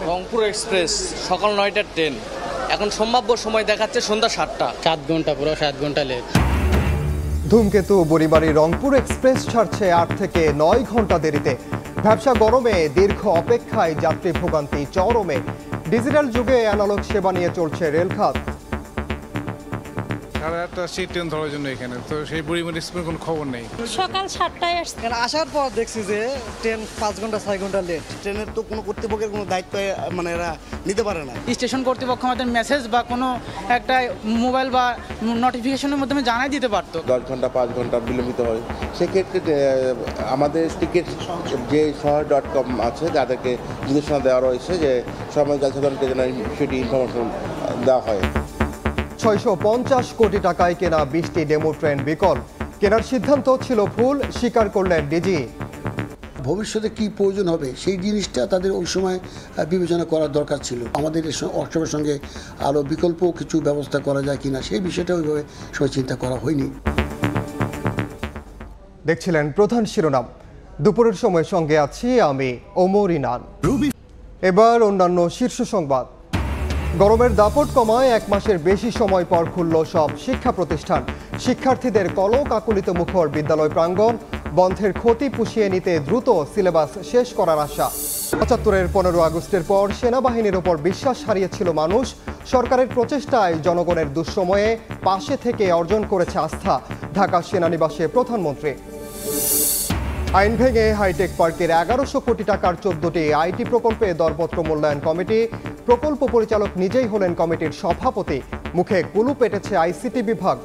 Rangpur express সকাল 9টার train, এখন সম্ভাব্য সময় দেখাচ্ছে সন্ধ্যা 7টা। 7 ঘন্টা, পুরো 7 ঘন্টা লেট। ধূমকেতু বরিবারি রংপুর এক্সপ্রেস ছাড়ছে 8 থেকে 9 ঘন্টা দেরিতে। ব্যবসা গরমে দীর্ঘ অপেক্ষায় যাত্রী ভোগান্তি চরমে। ডিজিটাল যুগে অ্যানালগ সেবা নিয়ে চলছে রেলখাত। 8:30 সেই ট্রেন ধরার জন্য এখানে তো সেই বরিবারি এক্সপ্রেস কোনো খবর নেই। সকাল 7টায় আসছে। আসার পর দেখছি যে ট্রেন 5 ঘন্টা 6 ঘন্টা লেট। ট্রেনের তো কোনো কর্তৃপক্ষের কোনো দায়িত্ব মানে এরা নিতে পারে না। স্টেশন কর্তৃপক্ষ আমাদের মেসেজ বা কোনো একটা মোবাইল বা নোটিফিকেশনের মাধ্যমে জানাই দিতে পারতো। 10 ঘন্টা 5 ঘন্টা বিলম্বিত হয়। সেক্ষেত্রে আমাদের টিকিট যে শহর.com আছে যাদেরকে নির্দেশনা দেওয়া রয়েছে যে সময় জনসাধারণকে যেন সেটি ইনফরমেশন দেওয়া হয়। 650 কোটি টাকায় কেনা 20টি ডেমো ট্রেন বিকল। কেনার সিদ্ধান্ত ছিল ভুল, স্বীকার করলেন ডিজি। ভবিষ্যতে কি প্রয়োজন হবে সেই জিনিসটা তাদের ওই সময় বিবেচনা করার দরকার ছিল। আমাদের ওয়ার্কশপের সঙ্গে আরও বিকল্প কিছু ব্যবস্থা করা যায় কিনা সেই বিষয়টা ওইভাবে সবাই চিন্তা করা হয়নি। দেখছিলেন প্রধান শিরোনাম। দুপুরের সময় সঙ্গে আছি আমি ওমর ইনান। এবার অন্যান্য শীর্ষ সংবাদ। গরমের দাপট কমায় 1 মাসের বেশি সময় পর খুলল সব শিক্ষা প্রতিষ্ঠান। শিক্ষার্থীদের কলকাকলিত মুখর বিদ্যালয় প্রাঙ্গণ। বন্ধের ক্ষতি পুষিয়ে নিতে দ্রুত সিলেবাস শেষ করার আশা। ৭৫-এর 15 আগস্টের পর সেনাবাহিনীর ওপর বিশ্বাস হারিয়েছিল মানুষ। সরকারের প্রচেষ্টায় জনগণের দুঃসময়ে পাশে থেকে অর্জন করেছে আস্থা। ঢাকা সেনানিবাসে প্রধানমন্ত্রী। আইন ভেঙে হাইটেক পার্কের 1100 কোটি টাকার 14টি আইটি প্রকল্পে দরপত্র মূল্যায়ন কমিটি। প্রকল্প পরিচালক নিজেই হলেন কমিটির সভাপতি। মুখে কুলু পেটেছে আইসিটি বিভাগ।